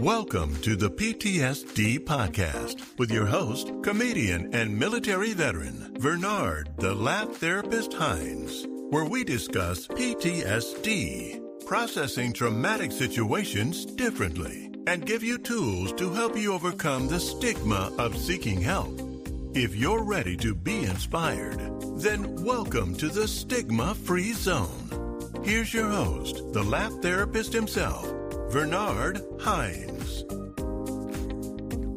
Welcome to the P.T.S.D. podcast with your host, comedian and military veteran, Bernard the Laugh Therapist Hines, where we discuss P.T.S.D., processing traumatic situations differently, and give you tools to help you overcome the stigma of seeking help. If you're ready to be inspired, then welcome to the Stigma-Free Zone. Here's your host, the Laugh Therapist himself, Bernard Hines.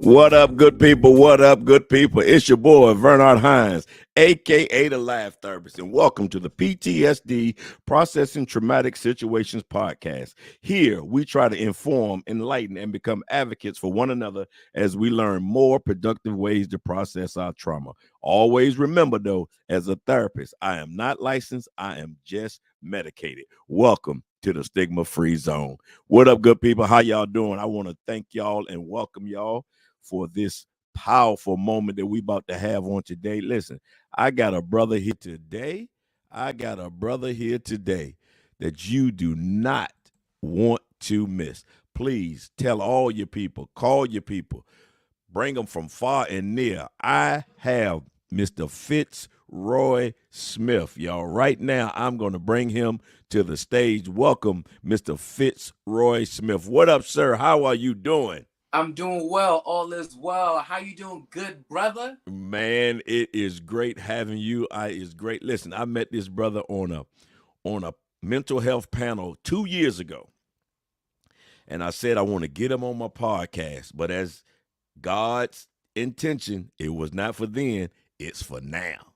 What up, good people? What up, good people? It's your boy, Bernard Hines, a.k.a. the Laugh Therapist, and welcome to the PTSD Processing Traumatic Situations podcast. Here, we try to inform, enlighten, and become advocates for one another as we learn more productive ways to process our trauma. Always remember, though, as a therapist, I am not licensed. I am just medicated. Welcome to the Stigma-Free Zone. What up, good people? How y'all doing? I want to thank y'all and welcome y'all for this powerful moment that we about to have on today. Listen, I got a brother here today. That you do not want to miss. Please tell all your people, call your people, bring them from far and near. I have Mr. FitzRoy Smith, y'all. Right now, I'm going to bring him to the stage. Welcome, Mr. FitzRoy Smith. What up, sir? How are you doing? I'm doing well. All is well. How you doing, good brother? Man, it is great having you. It's great. Listen, I met this brother on a mental health panel 2 years ago, and I said I want to get him on my podcast. But as God's intention, it was not for then. It's for now.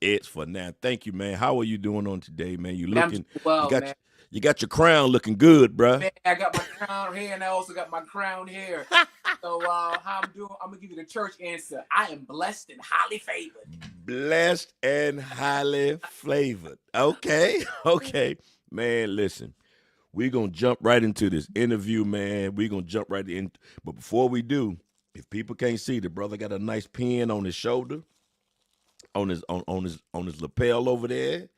It's for now. Thank you, man. How are you doing on today, man? You looking well, man. You got your crown looking good, bro. Man, I got my crown hair, and I also got my crown hair. So how I'm doing, I'm going to give you the church answer. I am blessed and highly favored. Blessed and highly flavored. Okay. Man, listen, we're going to jump right into this interview, man. We're going to jump right in. But before we do, if people can't see, the brother got a nice pin on his shoulder, on his lapel over there.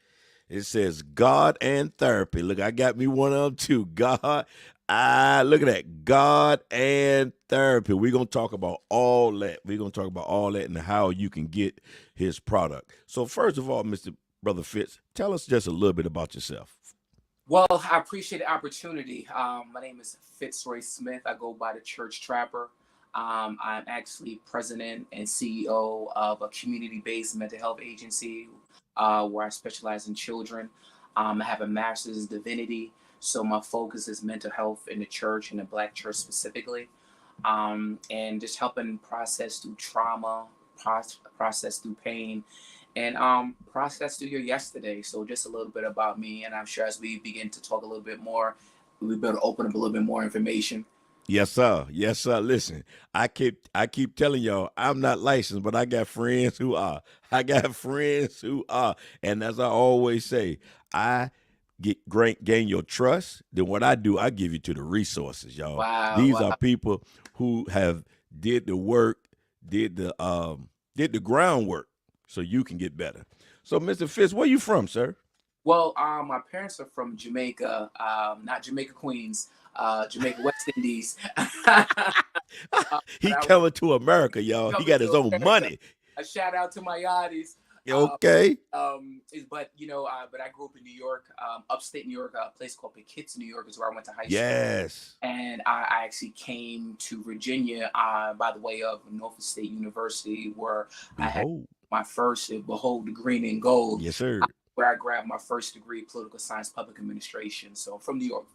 It says God and therapy. Look, I got me one of them too. Look at that. God and therapy. We're going to talk about all that. And how you can get his product. So first of all, Mr. Brother Fitz, tell us just a little bit about yourself. Well, I appreciate the opportunity. My name is FitzRoy Smith. I go by the Church Trapper. I'm actually president and CEO of a community-based mental health agency where I specialize in children. I have a master's in divinity, so my focus is mental health in the church, in the Black church specifically, and just helping process through trauma, process through pain, and process through your yesterday. So just a little bit about me, and I'm sure as we begin to talk a little bit more, we'll be able to open up a little bit more information. Yes, sir. Listen, I keep telling y'all, I'm not licensed, but I got friends who are. And as I always say, I gain your trust. Then what I do, I give you to the resources, y'all. Wow, These are people who have did the work, did the groundwork, so you can get better. So, Mr. Fitz, where you from, sir? Well, my parents are from Jamaica, not Jamaica, Queens. Jamaica, West Indies. He coming to America, y'all. He got his own money. A shout out to my yachties. Okay. But I grew up in New York, upstate New York, a place called P.T.S.D, New York is where I went to high school. Yes. And I actually came to Virginia by the way of Norfolk State University, where I had my first Behold the Green and Gold. Yes, sir. Where I grabbed my first degree, political science, public administration. So from New York.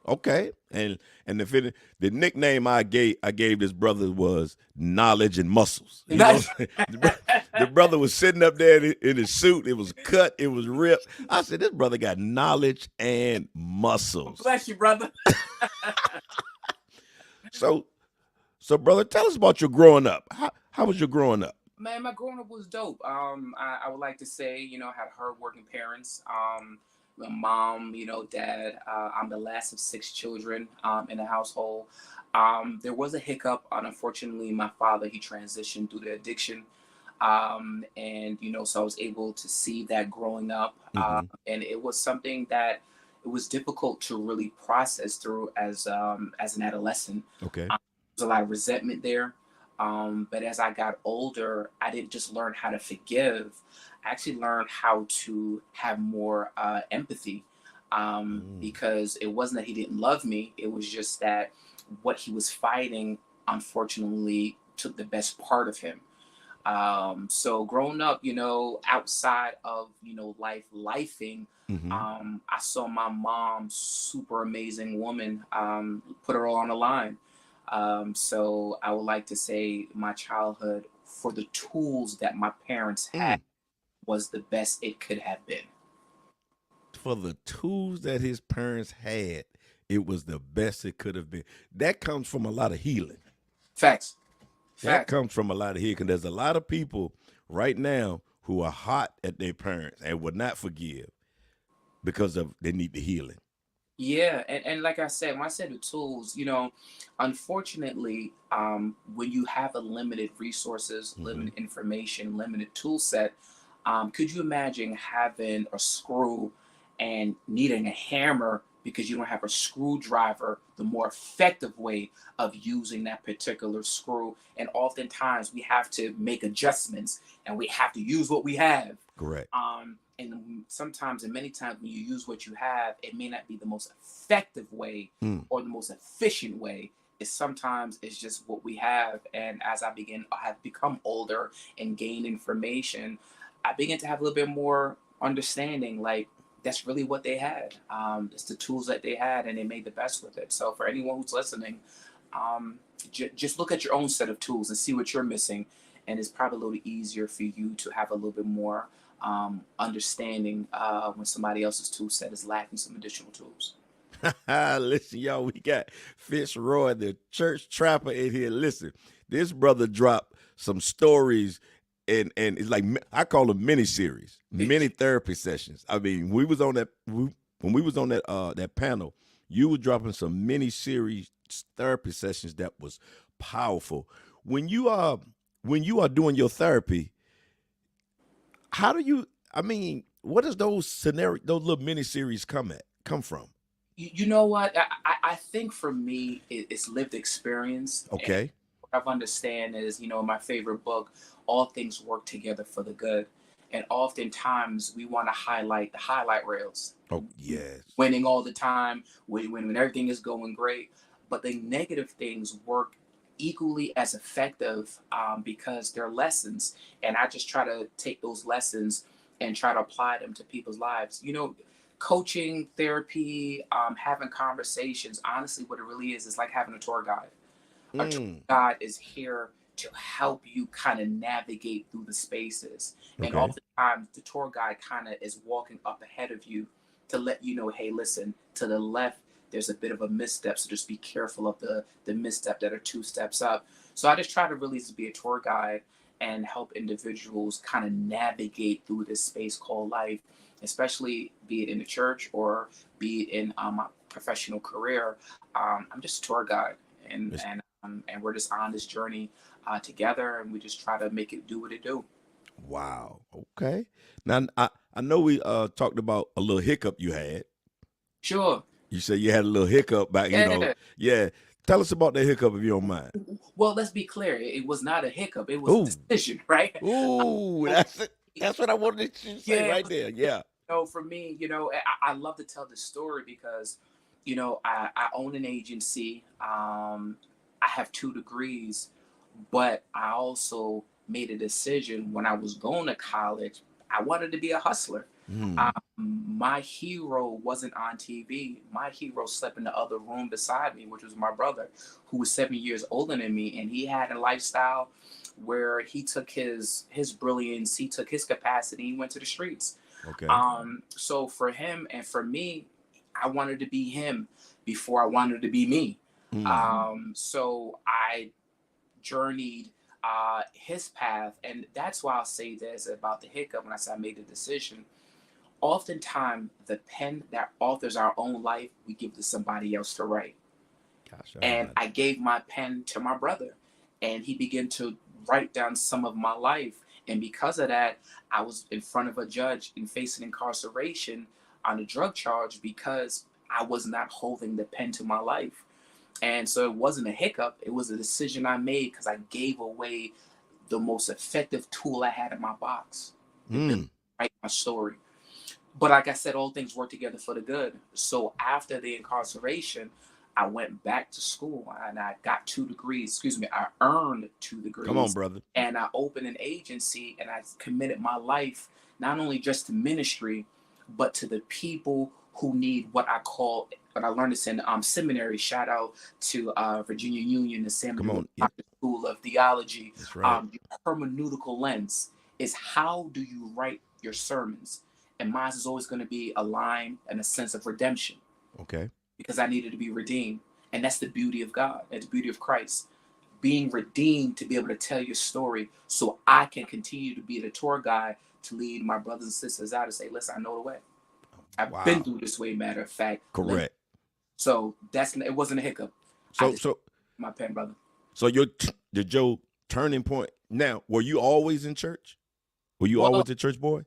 Okay, and the nickname I gave this brother was Knowledge and Muscles. You know? The brother was sitting up there in his suit. It was cut. It was ripped. I said, this brother got knowledge and muscles. Bless you, brother. So, brother, tell us about your growing up. How was your growing up? Man, my growing up was dope. I would like to say, I had hardworking parents. My mom, dad. I'm the last of 6 children in the household. There was a hiccup. Unfortunately, my father, he transitioned through the addiction. And, so I was able to see that growing up. And it was something that, it was difficult to really process through as an adolescent. Okay. There's a lot of resentment there. But as I got older, I didn't just learn how to forgive. I actually learned how to have more empathy, Mm. because it wasn't that he didn't love me. It was just that what he was fighting, unfortunately, took the best part of him. So growing up, outside of, lifing, Hmm. I saw my mom, super amazing woman, put her all on the line. So I would like to say my childhood, for the tools that my parents had, Mm. was the best it could have been. For the tools that his parents had, it was the best it could have been. That comes from a lot of healing. Facts. That Facts. comes from a lot of healing. There's a lot of people right now who are hot at their parents and would not forgive because of they need the healing. Yeah, and like I said, when I said the tools, unfortunately, when you have a limited resources, Hmm. limited information, limited tool set, could you imagine having a screw and needing a hammer because you don't have a screwdriver, the more effective way of using that particular screw? And oftentimes we have to make adjustments and we have to use what we have. Correct. And sometimes and many times when you use what you have, it may not be the most effective way Mm. or the most efficient way. It's just what we have. And as I have become older and gained information, I begin to have a little bit more understanding. Like, that's really what they had. It's the tools that they had, and they made the best with it. So for anyone who's listening, just look at your own set of tools and see what you're missing, and it's probably a little easier for you to have a little bit more understanding when somebody else's tool set is lacking some additional tools. Listen, y'all, we got FitzRoy, the church trapper, in here. Listen, this brother dropped some stories, and it's like I call them mini series, mini therapy sessions. I mean, when we was on that panel, you were dropping some mini series therapy sessions that was powerful. When you are doing your therapy, how do you? I mean, what does those little mini series come from? You know what? I think for me, it's lived experience. And Okay. what I've understand is, my favorite book, All Things Work Together for the Good. And oftentimes we want to highlight the highlight rails, Oh, yes. winning all the time, when everything is going great. But the negative things work equally as effective, because they're lessons. And I just try to take those lessons and try to apply them to people's lives. Coaching, therapy, having conversations, honestly, what it really is like having a tour guide. A tour Mm, guide is here to help you kind of navigate through the spaces. And okay. oftentimes the tour guide kind of is walking up ahead of you to let you know, hey, listen, to the left, there's a bit of a misstep. So just be careful of the misstep that are two steps up. So I just try to really just be a tour guide and help individuals kind of navigate through this space called life, especially be it in the church or be it in my professional career. I'm just a tour guide, and It's- and and we're just on this journey together, and we just try to make it do what it do. wow. Okay. Now I know we talked about a little hiccup you had. Sure. You said you had a little hiccup back, Yeah. Yeah. Tell us about that hiccup if you don't mind. Well, let's be clear. It was not a hiccup. It was a Ooh. decision, right? Ooh, So, that's it. That's what I wanted you to say yeah. right there. Yeah. For me, I love to tell this story because, I own an agency. I have 2 degrees, but I also made a decision when I was going to college. I wanted to be a hustler. Mm. Um, my hero wasn't on TV. My hero slept in the other room beside me, which was my brother, who was 7 years older than me, and he had a lifestyle where he took his brilliance, he took his capacity, he went to the streets. Okay. So for him and for me, I wanted to be him before I wanted to be me. Mm. So I journeyed his path, and that's why I'll say this about the hiccup when I say I made the decision. Oftentimes, the pen that authors our own life, we give to somebody else to write. Gosh, I And about I gave my pen to my brother, and he began to write down some of my life. And because of that, I was in front of a judge and facing incarceration on a drug charge because I was not holding the pen to my life. And so it wasn't a hiccup. It was a decision I made because I gave away the most effective tool I had in my box, the ability to write my story. But like I said, all things work together for the good. So after the incarceration, I went back to school and I got 2 degrees. Excuse me, I earned 2 degrees. Come on, brother. And I opened an agency and I committed my life not only just to ministry, but to the people who need what I call, what I learned this in seminary. Shout out to Virginia Union, the Samuel School of Theology. That's right. Hermeneutical lens is how do you write your sermons? And mine is always going to be a line and a sense of redemption. Okay. Because I needed to be redeemed. And that's the beauty of God. That's the beauty of Christ. Being redeemed to be able to tell your story so I can continue to be the tour guide to lead my brothers and sisters out and say, listen, I know the way. I've been through this way, matter of fact. Correct. So it wasn't a hiccup. So my pen, brother. So your turning point. Now, were you always in church? Were you always a church boy?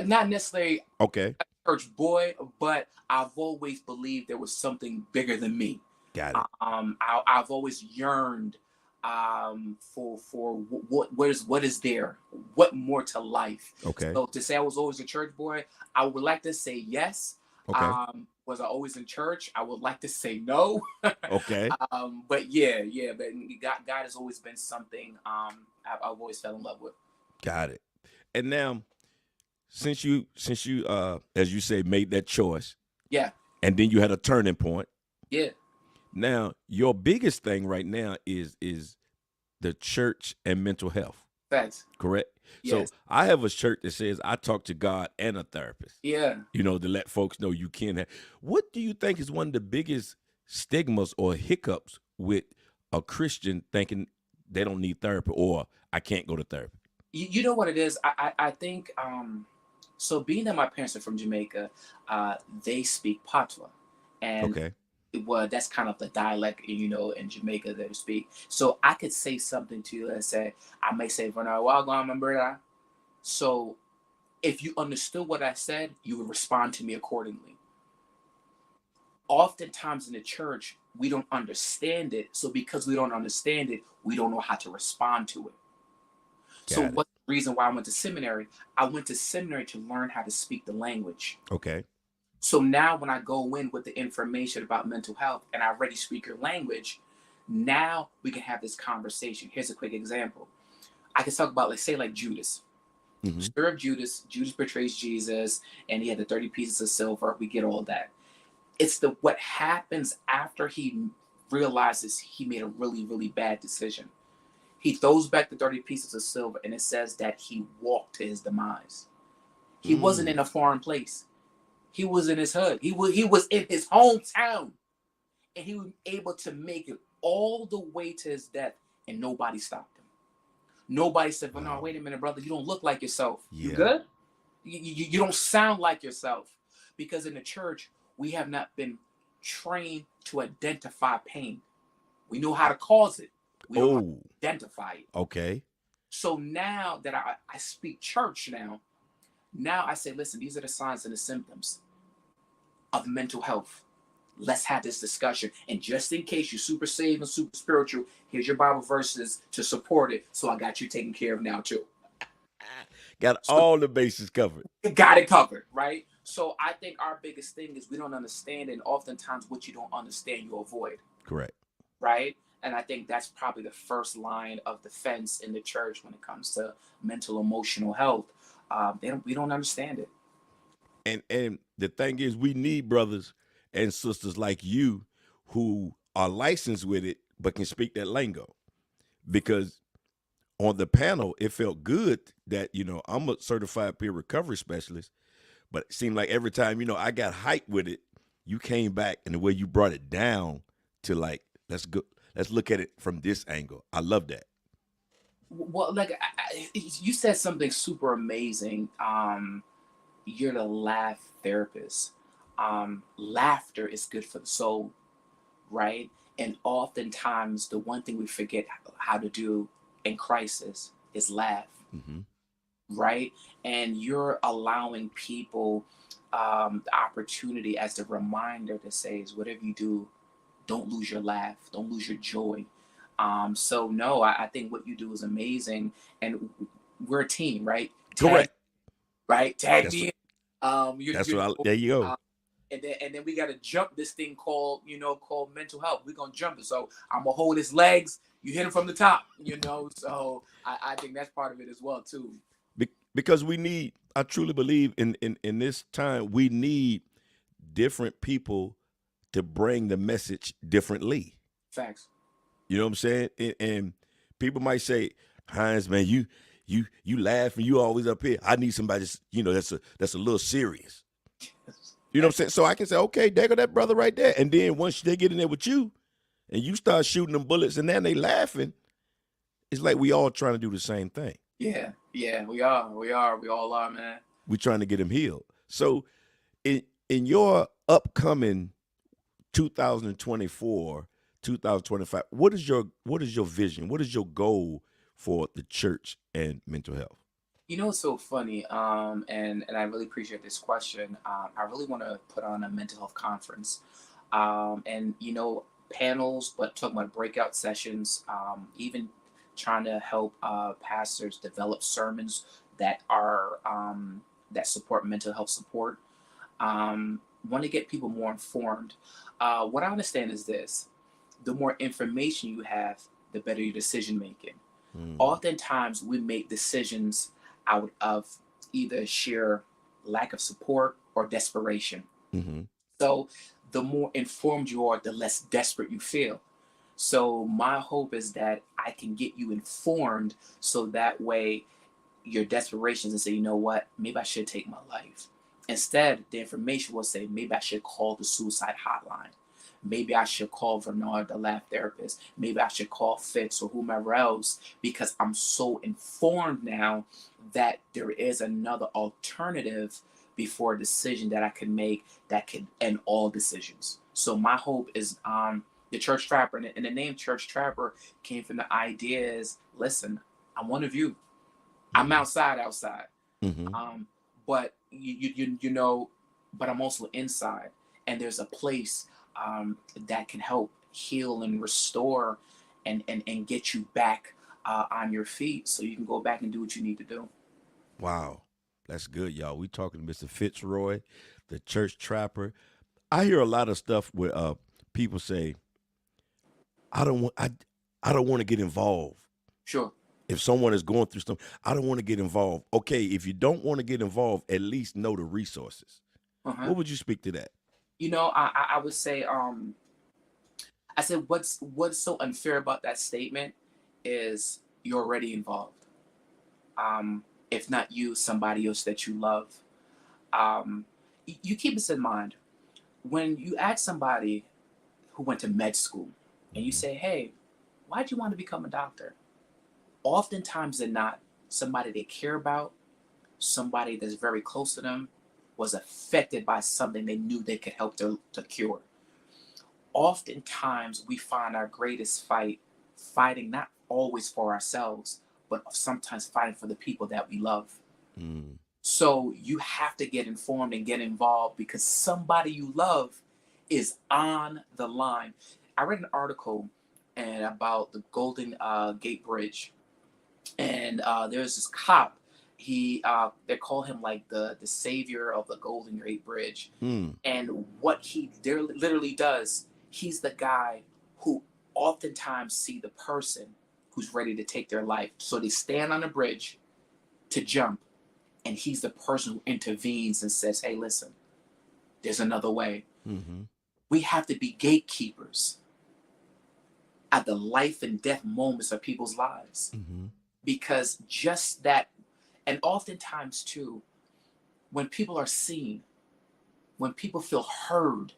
Not necessarily a church boy, but I've always believed there was something bigger than me. Got it. I've always yearned for what is there, what more to life. Okay. So to say I was always a church boy, I would like to say yes. Okay. Was I always in church? I would like to say no. Okay. But yeah, but God has always been something I've always fell in love with. Got it. And now, since you as you say, made that choice, yeah, and then you had a turning point, yeah. Now your biggest thing right now is the church and mental health. Facts. Correct. Yes. So I have a shirt that says I talk to God and a therapist. Yeah. You know, to let folks know you can have. What do you think is one of the biggest stigmas or hiccups with a Christian thinking they don't need therapy or I can't go to therapy? You know what it is? I think so being that my parents are from Jamaica, they speak Patois. And okay. Well, that's kind of the dialect, you know, in Jamaica that we speak. So I could say something to you and say, I may say, remember. So if you understood what I said, you would respond to me accordingly. Oftentimes in the church, we don't understand it. So because we don't understand it, we don't know how to respond to it. So what's the reason why I went to seminary? I went to seminary to learn how to speak the language. Okay. So now when I go in with the information about mental health and I already speak your language, now we can have this conversation. Here's a quick example. I can talk about, like Judas. Mm-hmm. Story of Judas. Judas betrays Jesus and he had the 30 pieces of silver. We get all that. It's what happens after he realizes he made a really, really bad decision. He throws back the 30 pieces of silver and it says that he walked to his demise. He wasn't in a foreign place. He was in his hood. He was in his hometown. And he was able to make it all the way to his death. And nobody stopped him. Nobody said, well, no, wait a minute, brother. You don't look like yourself. Yeah. You good? You don't sound like yourself. Because in the church, we have not been trained to identify pain. We know how to cause it. We don't identify it. Okay. So now that I speak church now I say, listen, these are the signs and the symptoms of mental health. Let's have this discussion. And just in case you're super saved and super spiritual, here's your Bible verses to support it. So I got you taken care of now too. Got all the bases covered. Got it covered, right? So I think our biggest thing is we don't understand, and oftentimes what you don't understand, you avoid. Correct. Right? And I think that's probably the first line of defense in the church when it comes to mental, emotional health. We don't understand it. And the thing is, we need brothers and sisters like you who are licensed with it but can speak that lingo. Because on the panel, it felt good that, you know, I'm a certified peer recovery specialist, but it seemed like every time, you know, I got hyped with it, you came back and the way you brought it down to like, let's look at it from this angle. I love that. Well, like you said something super amazing. You're the laugh therapist. Laughter is good for the soul, right? And oftentimes the one thing we forget how to do in crisis is laugh, right? And you're allowing people the opportunity as the reminder to say is whatever you do, don't lose your laugh, don't lose your joy. So no, I think what you do is amazing, and we're a team, right? Tag, Correct. right? Tag That's me what, in. that's You what know, there you go. and then we got to jump this thing called called mental health. We're gonna jump it. So I'm gonna hold his legs. You hit him from the top. So I think that's part of it as well too. Because we need, I truly believe in this time, we need different people to bring the message differently. Facts. You know what I'm saying? And people might say, Hines, man, you laugh and you always up here. I need somebody that's a little serious. You know what I'm saying? So I can say, okay, there go that brother right there. And then once they get in there with you and you start shooting them bullets and then they laughing, it's like we all trying to do the same thing. Yeah, we all are, man. We trying to get them healed. So in your upcoming 2024, 2025, what is your vision? What is your goal for the church and mental health? It's so funny, and I really appreciate this question. I really want to put on a mental health conference, and panels, but talking about breakout sessions, even trying to help pastors develop sermons that are that support mental health support. Want to get people more informed. What I understand is this: the more information you have, the better your decision making. Mm. Oftentimes we make decisions out of either sheer lack of support or desperation. Mm-hmm. So the more informed you are, the less desperate you feel. So my hope is that I can get you informed so that way your desperations and say, you know what, maybe I should take my life. Instead, the information will say, maybe I should call the suicide hotline. Maybe I should call Bernard, the laugh therapist. Maybe I should call Fitz or whomever else because I'm so informed now that there is another alternative before a decision that I can make that can end all decisions. So my hope is the church trapper, and the name church trapper came from the idea is, listen, I'm one of you. I'm Mm-hmm. outside. Mm-hmm. But but I'm also inside, and there's a place that can help heal and restore, and get you back on your feet, so you can go back and do what you need to do. Wow. That's good, y'all. We talking to Mr. FitzRoy, the church trapper. I hear a lot of stuff where people say, I don't want I don't want to get involved. Sure. If someone is going through something, I don't want to get involved. Okay, if you don't want to get involved, at least know the resources. Uh-huh. What would you speak to that? I would say I said what's so unfair about that statement is you're already involved. If not you, somebody else that you love. You keep this in mind when you ask somebody who went to med school and you Mm-hmm. say, hey, why'd you want to become a doctor? Oftentimes than not, somebody they care about, somebody that's very close to them, was affected by something they knew they could help to cure. Oftentimes we find our greatest fighting not always for ourselves, but sometimes fighting for the people that we love. Mm. So you have to get informed and get involved because somebody you love is on the line. I read an article and about the Golden Gate Bridge, and there's this cop. They call him like the savior of the Golden Gate Bridge, Mm. and what he literally does, he's the guy who oftentimes see the person who's ready to take their life. So they stand on the bridge to jump, and he's the person who intervenes and says, hey, listen, there's another way. Mm-hmm. We have to be gatekeepers at the life and death moments of people's lives. Mm-hmm. Because just that, and oftentimes too, when people are seen, when people feel heard,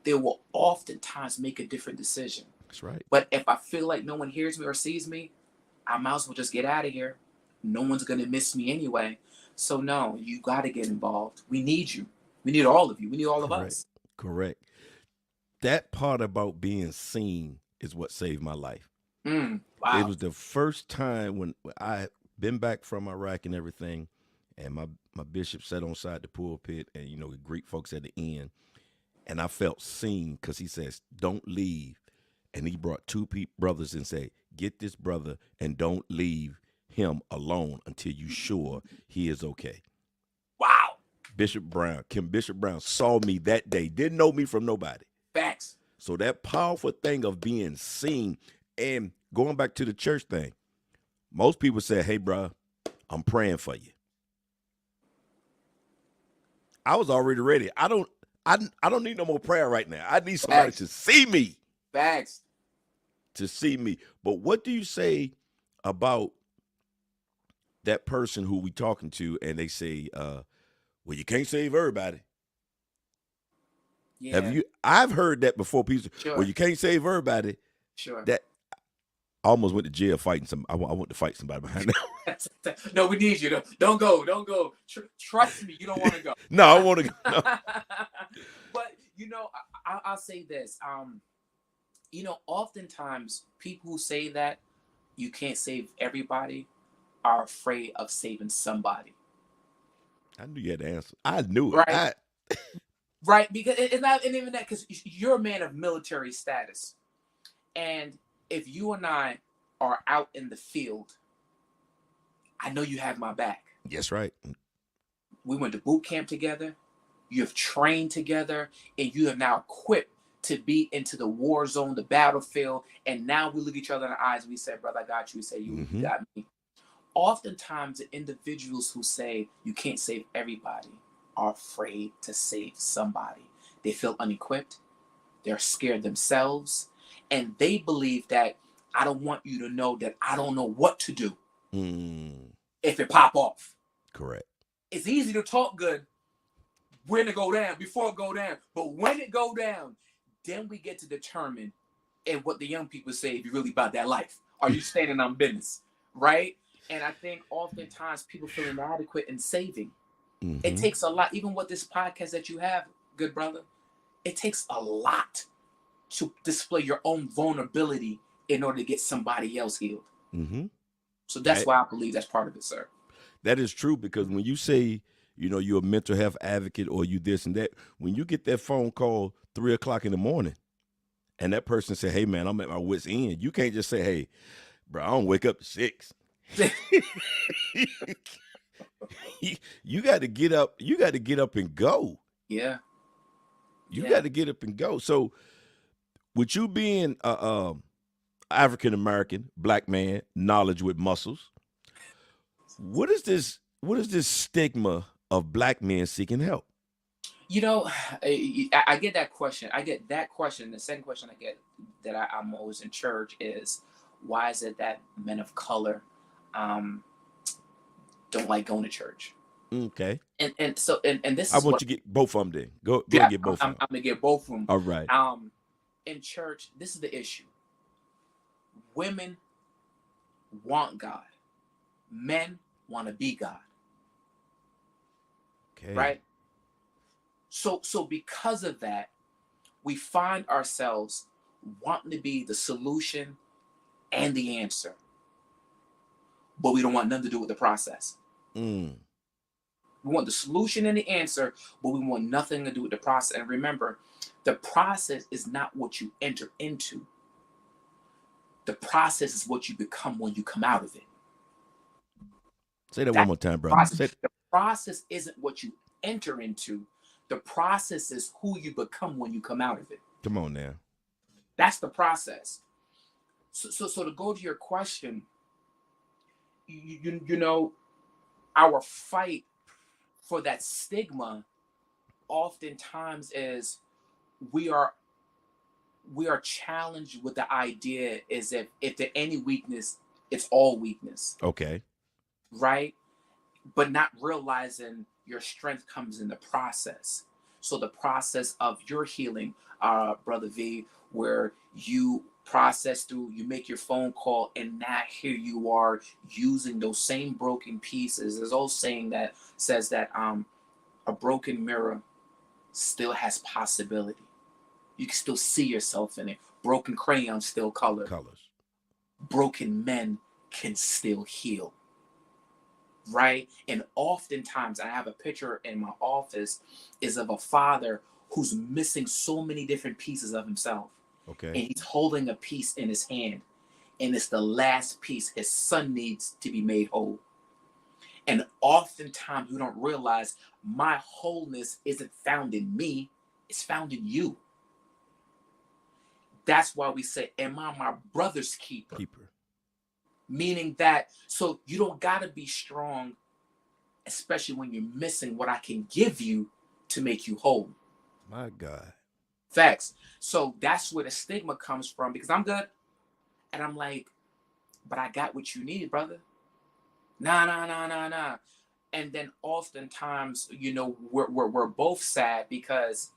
they will oftentimes make a different decision. That's right. But if I feel like no one hears me or sees me, I might as well just get out of here. No one's going to miss me anyway. So no, you got to get involved. We need you. We need all of you. We need all of Correct. us. Correct. That part about being seen is what saved my life. It Wow. was the first time when I been back from Iraq and everything, and my bishop sat on side the pulpit, and the Greek folks at the end, and I felt seen because he says, "Don't leave," and he brought two brothers and said, "Get this brother and don't leave him alone until you sure he is okay." Wow. Bishop Brown saw me that day, didn't know me from nobody. Facts. So that powerful thing of being seen, and going back to the church thing, most people say, "Hey, bro, I'm praying for you." I was already ready. I don't need no more prayer right now. I need somebody Facts. to see me. Facts. To see me. But what do you say about that person who we talking to, and they say, well, you can't save everybody. Yeah. I've heard that before. People say, Sure. well, you can't save everybody. Sure. That I almost went to jail fighting some. I want to fight somebody behind that. No, we need you. Don't go. Trust me, you don't want to go. No, I want to go. No. But I'll say this. Oftentimes people who say that you can't save everybody are afraid of saving somebody. I knew you had the answer. I knew it. Right. Right, because it's not even that, because you're a man of military status, and if you and I are out in the field, I know you have my back. Yes, right. We went to boot camp together. You have trained together, and you are now equipped to be into the war zone, the battlefield. And now we look each other in the eyes. And we say, "Brother, I got you." We say, "You got me." Oftentimes, the individuals who say you can't save everybody are afraid to save somebody. They feel unequipped. They're scared themselves, and they believe that I don't want you to know that I don't know what to do if it pop off. Correct. It's easy to talk good when it go down, before it go down, but when it go down, then we get to determine, and what the young people say, if you're really about that life, are you standing on business, right? And I think oftentimes people feel inadequate in saving. It takes a lot, even with this podcast that you have, good brother, it takes a lot to display your own vulnerability in order to get somebody else healed. So that's why I believe that's part of it, sir. That is true, because when you say, you're a mental health advocate, or you this and that, when you get that phone call 3:00 in the morning and that person say, "Hey man, I'm at my wit's end," you can't just say, "Hey, bro, I don't wake up at 6." You got to get up. You got to get up and go. Yeah. You got to get up and go. So, with you being African American black man, knowledge with muscles, what is this? What is this stigma of black men seeking help? I get that question. The second question I get that I'm always in church is, why is it that men of color don't like going to church? Okay. And so this I is want what you to get both of them then. Go and get both of them. I'm gonna get both of them. All right. In church, this is the issue. Women want God. Men want to be God. Okay. Right? So because of that, we find ourselves wanting to be the solution and the answer, but we don't want nothing to do with the process. We want the solution and the answer, but we want nothing to do with the process. And remember, the process is not what you enter into. The process is what you become when you come out of it. Say that one more time, brother. The process isn't what you enter into. The process is who you become when you come out of it. Come on now. That's the process. So to go to your question, our fight for that stigma oftentimes is we are challenged with the idea is if there's any weakness, it's all weakness. Okay. Right? But not realizing your strength comes in the process. So the process of your healing, Brother V, where you process through, you make your phone call, and now here you are using those same broken pieces. There's old saying that says that a broken mirror still has possibility. You can still see yourself in it. Broken crayons still colors. Broken men can still heal. right? And oftentimes, I have a picture in my office is of a father who's missing so many different pieces of himself, Okay. and he's holding a piece in his hand, and it's the last piece his son needs to be made whole. And oftentimes, we don't realize my wholeness isn't found in me; it's found in you. That's why we say, "Am I my brother's keeper?" Keeper. Meaning that, so you don't gotta be strong, especially when you're missing what I can give you to make you whole. My God. Facts. So that's where the stigma comes from, because I'm good. And I'm like, but I got what you need, brother. Nah, nah, nah, nah, nah. And then oftentimes, we're both sad because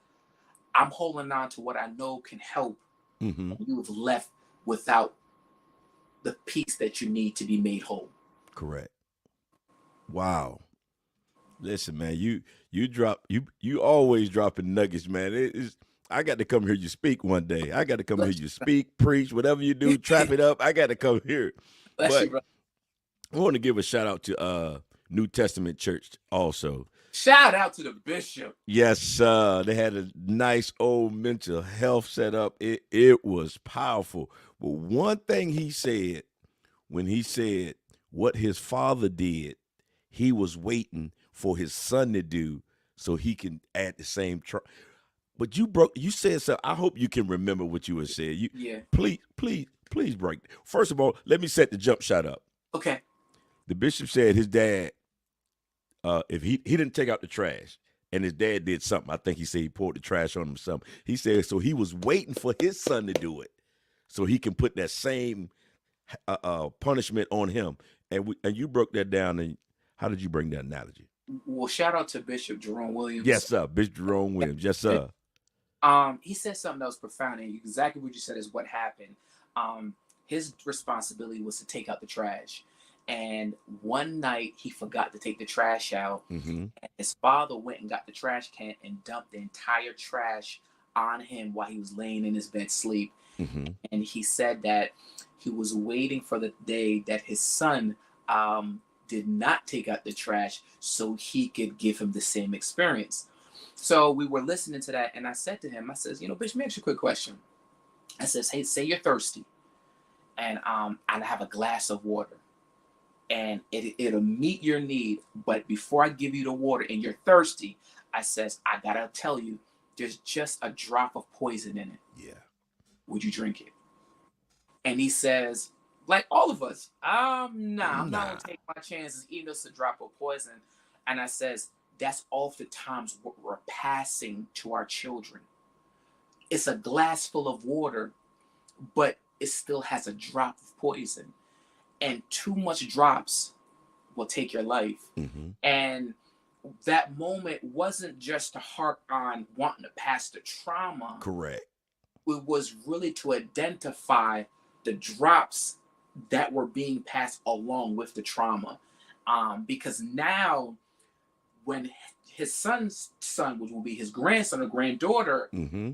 I'm holding on to what I know can help. Mm-hmm. And you've left without the piece that you need to be made whole. Correct. Wow. Listen, man, you always dropping nuggets, man. I got to come hear you speak one day. I got to come hear Bless you speak, preach, whatever you do, trap you. it up. I got to come here. Bless you, But bro. I want to give a shout out to New Testament Church also. Shout out to the bishop. Yes, they had a nice old mental health set up. It was powerful. But one thing he said when he said what his father did, he was waiting for his son to do so he can add the same. But you said so. I hope you can remember what you had said. Yeah. Please break. First of all, let me set the jump shot up. Okay. The bishop said his dad, if he didn't take out the trash, and his dad did something. I think he said he poured the trash on him or something. He said so he was waiting for his son to do it so he can put that same punishment on him. And you broke that down. And how did you bring that analogy? Well, shout out to Bishop Jerome Williams. Yes, sir. Bishop Jerome Williams. Yes, sir. He said something that was profound, and exactly what you said is what happened. Um, his responsibility was to take out the trash, and one night he forgot to take the trash out, Mm-hmm. and his father went and got the trash can and dumped the entire trash on him while he was laying in his bed sleep. Mm-hmm. And he said that he was waiting for the day that his son did not take out the trash so he could give him the same experience. So we were listening to that, and I said to him, I says, Bishop, let me ask you a quick question. I says, hey, say you're thirsty, and I have a glass of water, and it'll meet your need. But before I give you the water and you're thirsty, I says, I gotta tell you, there's just a drop of poison in it. Yeah. Would you drink it? And he says, like all of us, I'm not gonna take my chances, even though it's a drop of poison. And I says, that's oftentimes what we're passing to our children. It's a glass full of water, but it still has a drop of poison. And too much drops will take your life. Mm-hmm. And that moment wasn't just to harp on wanting to pass the trauma. Correct. It was really to identify the drops that were being passed along with the trauma. Because now, when his son's son, which will be his grandson or granddaughter, Mm-hmm.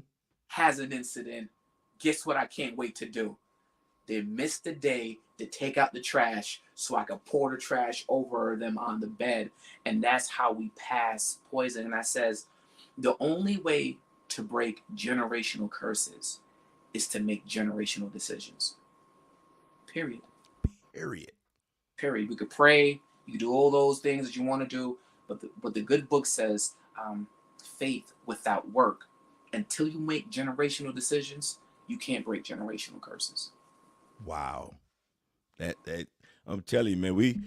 has an incident, guess what I can't wait to do? They missed the day to take out the trash so I could pour the trash over them on the bed. And that's how we pass poison. And I says, the only way to break generational curses is to make generational decisions. Period. Period. We could pray. You could do all those things that you want to do. But the good book says faith without work. Until you make generational decisions, you can't break generational curses. Wow. That I'm telling you, man, we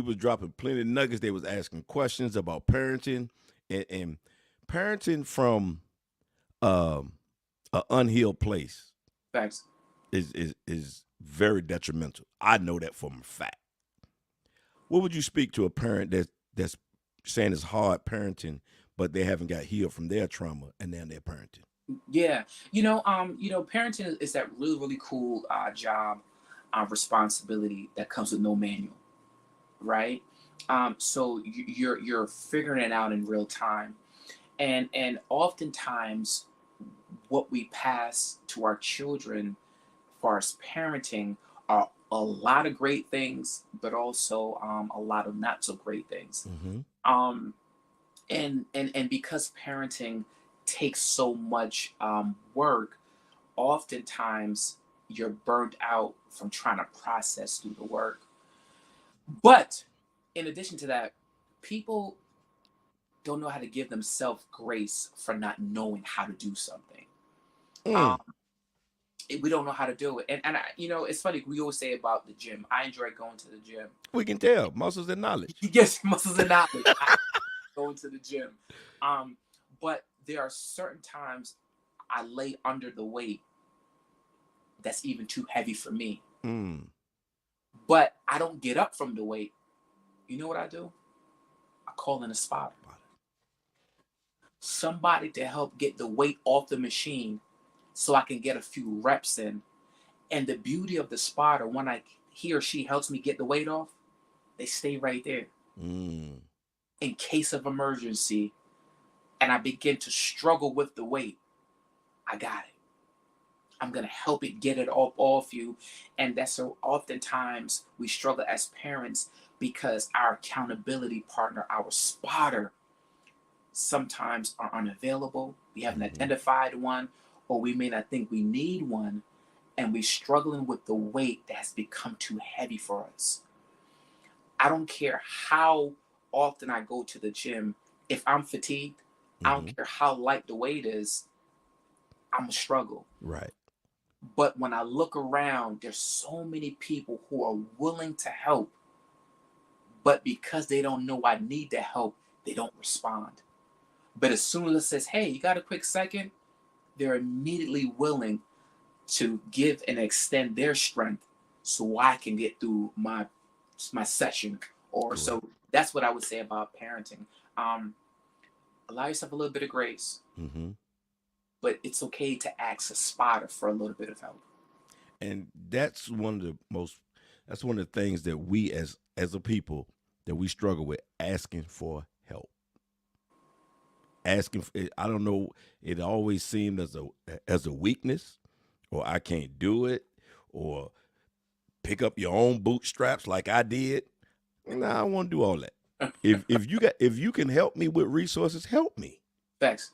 was dropping plenty of nuggets. They was asking questions about parenting and parenting from an unhealed place Facts. is very detrimental. I know that for a fact. What would you speak to a parent that's saying it's hard parenting, but they haven't got healed from their trauma and now they're parenting? Yeah, parenting is that really, really cool job, responsibility that comes with no manual, right? So you're figuring it out in real time, and oftentimes, what we pass to our children, as far as parenting, are a lot of great things, but also a lot of not so great things. Mm-hmm. Um, and because parenting takes so much work, oftentimes you're burnt out from trying to process through the work. But in addition to that, people don't know how to give themselves grace for not knowing how to do something. Um, Mm. we don't know how to do it, and it's funny. We always say about the gym. I enjoy going to the gym. We can tell muscles and knowledge. Yes, muscles and knowledge. I go into the gym, um, but there are certain times I lay under the weight that's even too heavy for me. Mm. But I don't get up from the weight. You know what I do? I call in a spotter, somebody to help get the weight off the machine, so I can get a few reps in. And the beauty of the spotter, when he or she helps me get the weight off, they stay right there Mm. in case of emergency. And I begin to struggle with the weight. I got it. I'm gonna help it get it off you. And that's so oftentimes we struggle as parents because our accountability partner, our spotter, sometimes are unavailable. We haven't Mm-hmm. identified one, or we may not think we need one, and we're struggling with the weight that has become too heavy for us. I don't care how often I go to the gym. If I'm fatigued, I Mm-hmm. don't care how light the weight is, I'm a struggle. Right. But when I look around, there's so many people who are willing to help, but because they don't know I need the help, they don't respond. But as soon as it says, hey, you got a quick second, they're immediately willing to give and extend their strength so I can get through my session. Or Correct. so that's what I would say about parenting. Allow yourself a little bit of grace, Mm-hmm. but it's okay to ask a spotter for a little bit of help. And that's one of the most. That's one of the things that we as a people that we struggle with, asking for help. Asking. I don't know. It always seemed as a weakness, or I can't do it, or pick up your own bootstraps like I did. Nah, I don't want to do all that. If you can help me with resources, help me. Thanks.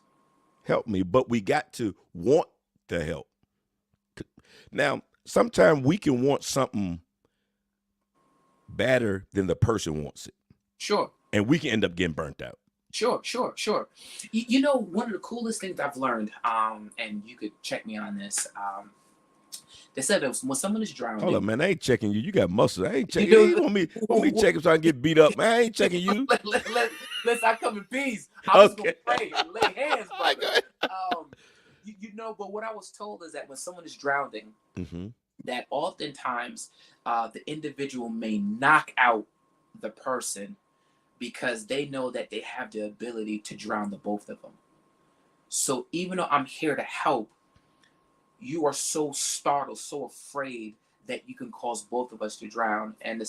Help me. But we got to want to help. Now, sometimes we can want something better than the person wants it. Sure. And we can end up getting burnt out. Sure. One of the coolest things I've learned, and you could check me on this. They said that when someone is drowning. Hold up, man. I ain't checking you. You got muscles. I ain't checking you. You want me checking so I can get beat up, man. I ain't checking you. Let's I come in peace. I was Okay. gonna pray and lay hands, brother. But what I was told is that when someone is drowning, Mm-hmm. that oftentimes the individual may knock out the person because they know that they have the ability to drown the both of them. So even though I'm here to help, you are so startled, so afraid that you can cause both of us to drown. And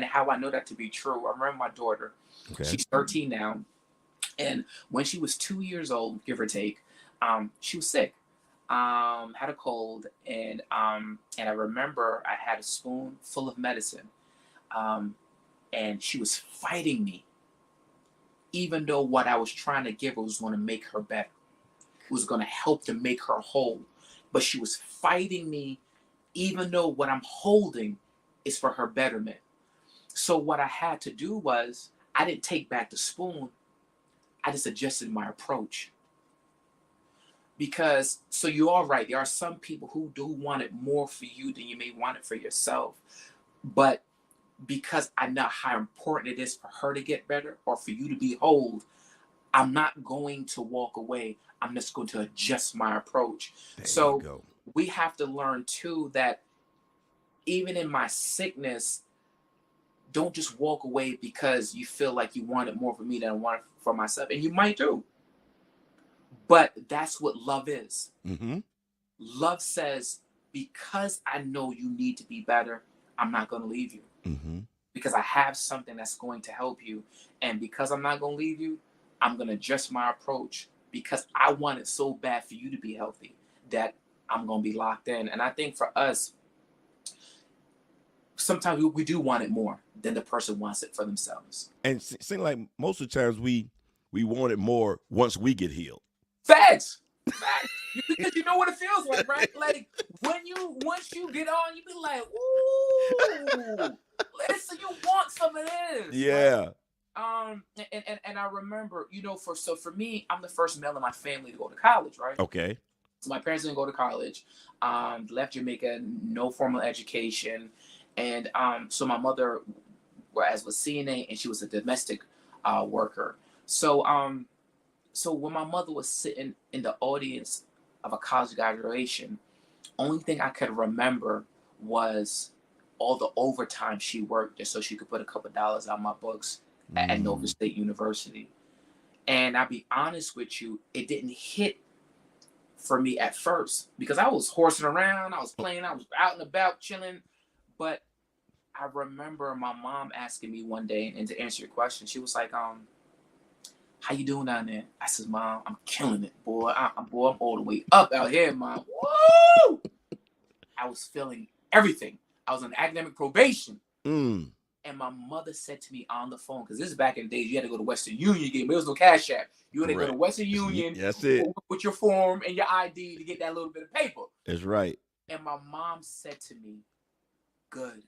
how I know that to be true, I remember my daughter, Okay. she's 13 now, and when she was 2 years old, give or take, she was sick, had a cold, and I remember I had a spoon full of medicine, and she was fighting me, even though what I was trying to give her was going to make her better, was going to help to make her whole. But she was fighting me, even though what I'm holding is for her betterment. So what I had to do was, I didn't take back the spoon. I just adjusted my approach. Because, so you are right, there are some people who do want it more for you than you may want it for yourself. But because I know how important it is for her to get better or for you to be whole, I'm not going to walk away. I'm just going to adjust my approach. There you go. We have to learn too that even in my sickness, don't just walk away because you feel like you want it more for me than I want it for myself. And you might do. But that's what love is. Mm-hmm. Love says, because I know you need to be better, I'm not going to leave you. Mm-hmm. Because I have something that's going to help you. And because I'm not going to leave you, I'm going to adjust my approach because I want it so bad for you to be healthy that I'm going to be locked in. And I think for us, sometimes we do want it more than the person wants it for themselves. And it seems like most of the times we want it more once we get healed. Facts. Facts. Because you know what it feels like, right? Like once you get on, you be like, ooh, listen, you want some of this. Yeah. And I remember, for me, I'm the first male in my family to go to college, right? Okay. So my parents didn't go to college. Left Jamaica, no formal education, and so my mother, whereas was CNA, and she was a domestic worker. So when my mother was sitting in the audience of a college graduation, only thing I could remember was all the overtime she worked just so she could put a couple dollars on my books at Nova State University. And I'll be honest with you, it didn't hit for me at first because I was horsing around, I was playing, I was out and about chilling. But I remember my mom asking me one day, and to answer your question, she was like, how you doing down there? I said, Mom, I'm killing it, boy. I'm all the way up out here, Mom. Woo! I was feeling everything. I was on academic probation. And my mother said to me on the phone, because this is back in the days, you had to go to Western Union to get, there was no Cash App. You had to go to Western Union with your form and your ID to get that little bit of paper. That's right. And my mom said to me, good,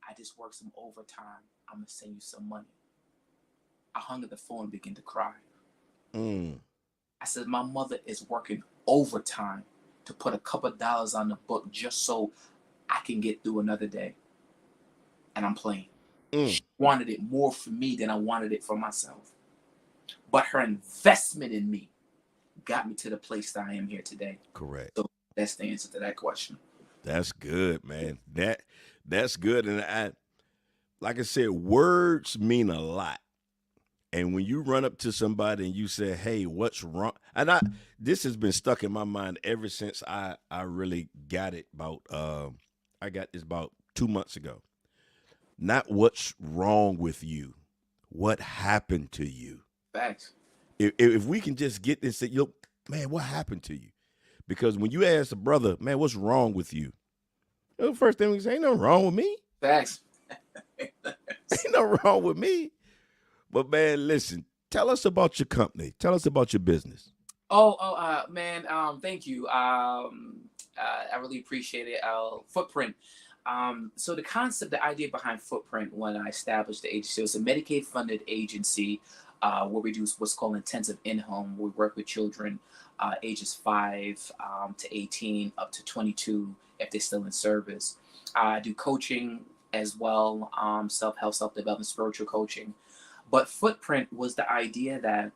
I just worked some overtime. I'm going to send you some money. I hung up the phone and began to cry. I said, my mother is working overtime to put a couple of dollars on the book just so I can get through another day. And I'm playing. She wanted it more for me than I wanted it for myself. But her investment in me got me to the place that I am here today. Correct. So that's the answer to that question. That's good, man. That's good. And like I said, words mean a lot. And when you run up to somebody and you say, hey, what's wrong? And this has been stuck in my mind ever since I really got it I got this about 2 months ago. Not what's wrong with you, what happened to you. Facts. If we can just get this, man, what happened to you? Because when you ask a brother, man, what's wrong with you? The first thing we say, ain't nothing wrong with me. Facts. Ain't nothing wrong with me. But man, listen, tell us about your company. Tell us about your business. Man, thank you. I really appreciate it. Footprint. So the concept, the idea behind Footprint when I established the agency, it was a Medicaid-funded agency where we do what's called intensive in-home. We work with children ages 5 to 18, up to 22 if they're still in service. I do coaching as well, self-help, self-development, spiritual coaching. But Footprint was the idea that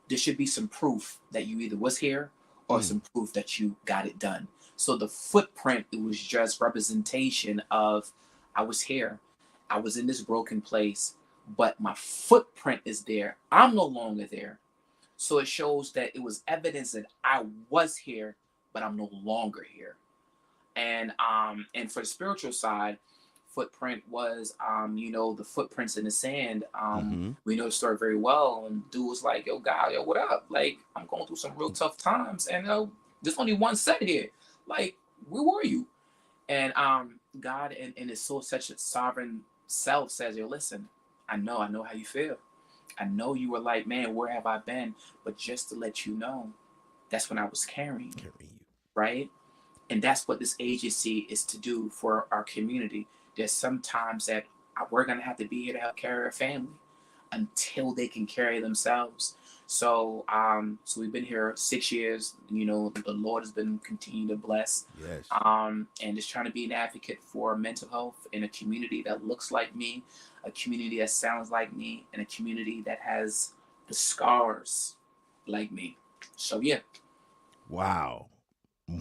there should be some proof that you either was here or some proof that you got it done. So the footprint, it was just representation of I was here. I was in this broken place, but my footprint is there. I'm no longer there. So it shows that it was evidence that I was here, but I'm no longer here. And for the spiritual side, Footprint was the footprints in the sand. We know the story very well, and dude was like, yo, God, yo, what up? Like, I'm going through some real tough times, and there's only one set here. Like, where were you? And God in his soul, such a sovereign self says, yo, listen, I know how you feel. I know you were like, man, where have I been? But just to let you know, that's when I was carrying you, right? And that's what this agency is to do for our community. There's sometimes that we're going to have to be here to help carry our family until they can carry themselves. So we've been here 6 years. The Lord has been continuing to bless. Yes. And just trying to be an advocate for mental health in a community that looks like me, a community that sounds like me, and a community that has the scars like me. So, yeah. Wow.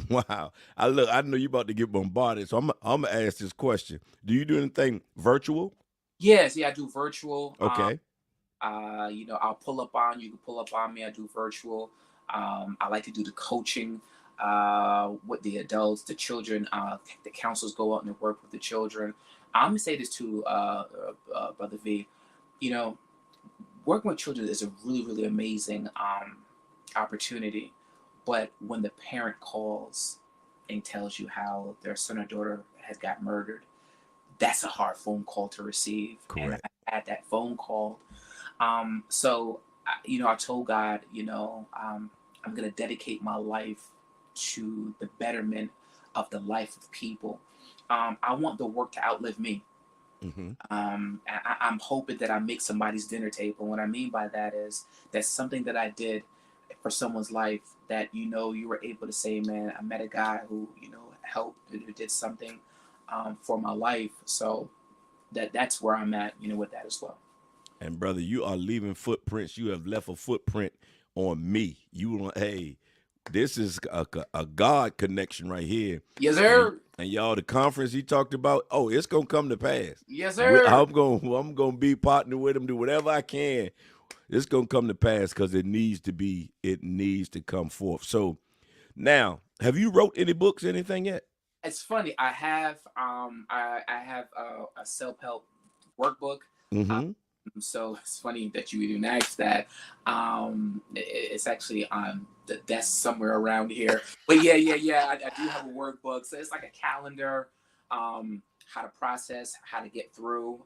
Wow. I know you're about to get bombarded, so I'm gonna ask this question. Do you do anything virtual? Yes, I do virtual. Okay. I'll pull up on you. Can pull up on me. I do virtual. I like to do the coaching with the adults, the children. The counselors go out and work with the children. I'm gonna say this to Brother V. Working with children is a really, really amazing opportunity. But when the parent calls and tells you how their son or daughter has got murdered, that's a hard phone call to receive. And Correct. I had that phone call. So, I told God, I'm going to dedicate my life to the betterment of the life of people. I want the work to outlive me. Mm-hmm. I'm hoping that I make somebody's dinner table. What I mean by that is that's something that I did for someone's life that, you were able to say, man, I met a guy who, helped, who did something for my life. So that's where I'm at, with that as well. And brother, you are leaving footprints. You have left a footprint on me. Hey, this is a God connection right here. Yes, sir. And y'all, the conference he talked about, it's gonna come to pass. Yes, sir. I'm gonna be partner with him, do whatever I can. It's gonna come to pass because it needs to come forth. So now, have you wrote any books, anything yet? It's funny. I have I have a self-help workbook. Mm-hmm. So it's funny that you even asked that. It's actually on the desk somewhere around here. But yeah. I do have a workbook. So it's like a calendar, how to process, how to get through.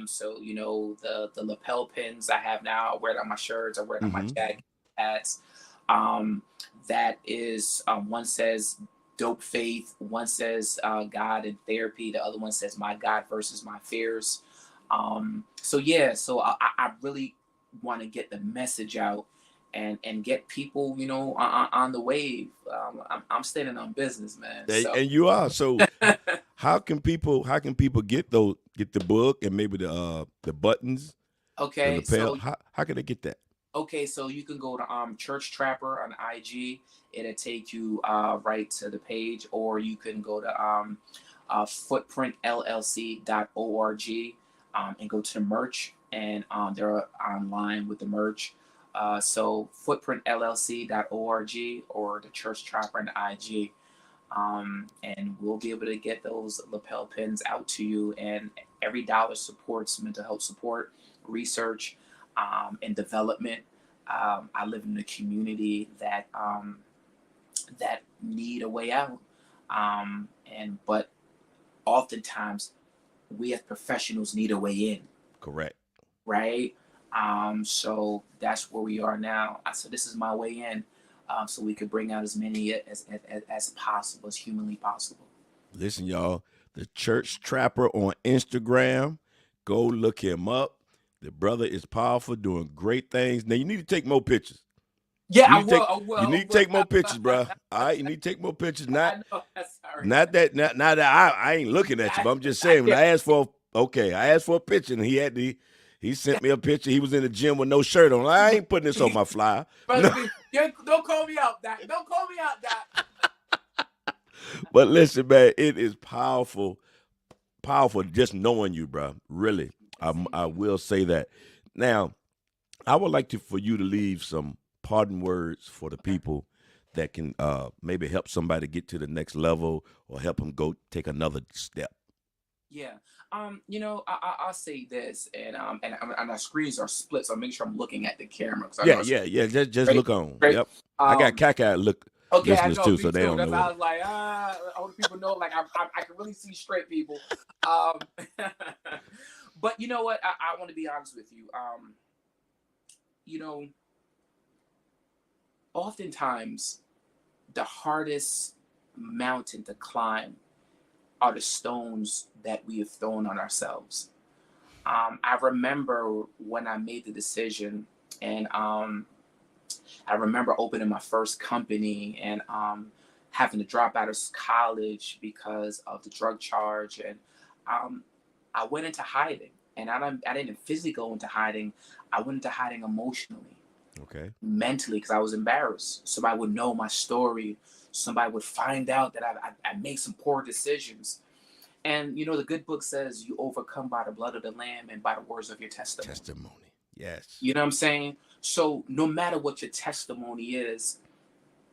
So the lapel pins I have now, I wear it on my shirts, I wear it on my jacket hats. That is one says dope faith, one says God and therapy, the other one says my God versus my fears. So I really want to get the message out and get people, on the wave. I'm standing on business, man. So. And you are. So how can people get the book and maybe the buttons, Okay, the lapel? How can they get that? Okay, so you can go to Church Trapper on IG. It'll take you right to the page, or you can go to footprintllc.org and go to the merch, and they're online with the merch. So footprintllc.org or the Church Trapper on IG. And we'll be able to get those lapel pins out to you. And every dollar supports mental health support, research, and development. I live in a community that need a way out, but oftentimes we as professionals need a way in. Correct. Right. So that's where we are now. So this is my way in. So we could bring out as many as possible, as humanly possible. Listen, y'all, the Church Trapper on Instagram. Go look him up. The brother is powerful, doing great things. Now, you need to take more pictures. Yeah, I will. You need to take more pictures, bro. All right, you need to take more pictures. I know. Sorry. Not that I ain't looking at you, but I'm just saying, when I asked for a picture, and he sent me a picture. He was in the gym with no shirt on. I ain't putting this on my flyer. No. Don't call me out, Doc. Don't call me out, Doc. But listen, man, it is powerful just knowing you, bro. Really, I will say that. Now, I would like for you to leave some parting words for the people that can maybe help somebody get to the next level or help them go take another step. Yeah. I'll say this, and our screens are split, so make sure I'm looking at the camera. Yeah. Just look on. Great. Yep. I got caca listeners I know, too, so they don't know. I was like, I want people know, like I can really see straight people. But you know what? I want to be honest with you. Oftentimes the hardest mountain to climb are the stones that we have thrown on ourselves. I remember when I made the decision, and I remember opening my first company and having to drop out of college because of the drug charge, and I went into hiding. And I didn't physically go into hiding. I went into hiding emotionally. Okay. Mentally, because I was embarrassed. Somebody would know my story. Somebody would find out that I made some poor decisions. And, the good book says you overcome by the blood of the Lamb and by the words of your testimony. Yes. You know what I'm saying? So no matter what your testimony is,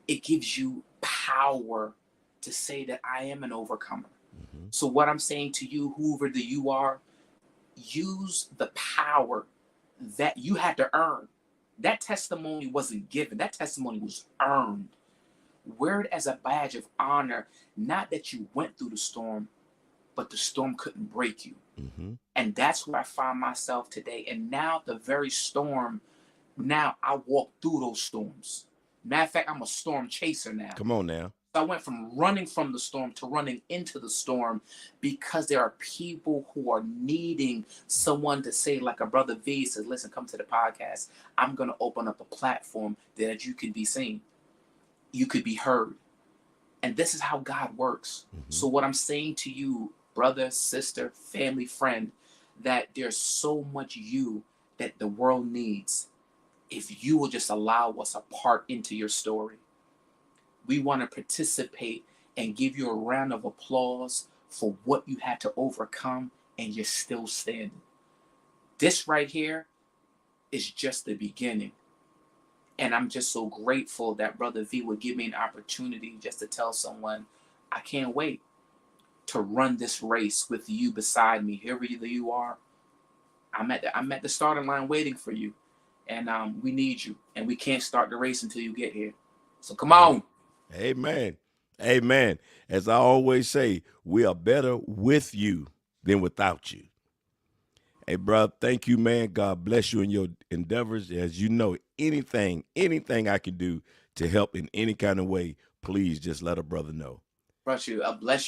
it gives you power to say that I am an overcomer. Mm-hmm. So what I'm saying to you, whoever that you are, use the power that you had to earn. That testimony wasn't given. That testimony was earned. Wear it as a badge of honor, not that you went through the storm, but but the storm couldn't break you. Mm-hmm. And that's where I find myself today. And now the very storm, now I walk through those storms. Matter of fact, I'm a storm chaser now. Come on now. I went from running from the storm to running into the storm, because there are people who are needing someone to say, like a brother V says, listen, come to the podcast. I'm going to open up a platform that you can be seen. You could be heard. And this is how God works. Mm-hmm. So what I'm saying to you, brother, sister, family, friend, that there's so much you that the world needs if you will just allow us a part into your story. We want to participate and give you a round of applause for what you had to overcome, and you're still standing. This right here is just the beginning. And I'm just so grateful that Brother V would give me an opportunity just to tell someone, I can't wait to run this race with you beside me. Whoever you are, I'm at the starting line waiting for you. And we need you. And we can't start the race until you get here. So come on. Amen. Amen. As I always say, we are better with you than without you. Hey, brother, thank you, man. God bless you in your endeavors. As you know, anything I can do to help in any kind of way, please just let a brother know. Bless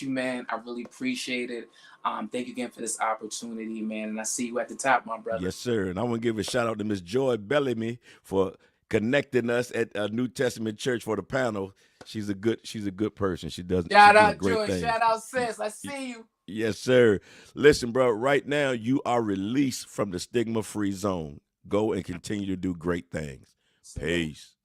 you, man. I really appreciate it. Thank you again for this opportunity, man. And I see you at the top, my brother. Yes, sir. And I want to give a shout out to Miss Joy Bellamy for connecting us at a New Testament church for the panel. She's a good person. She does shout out great Joy. things. Shout out sis. I see you. Yes, sir. Listen, bro, right now you are released from the stigma-free zone. Go and continue to do great things. Peace.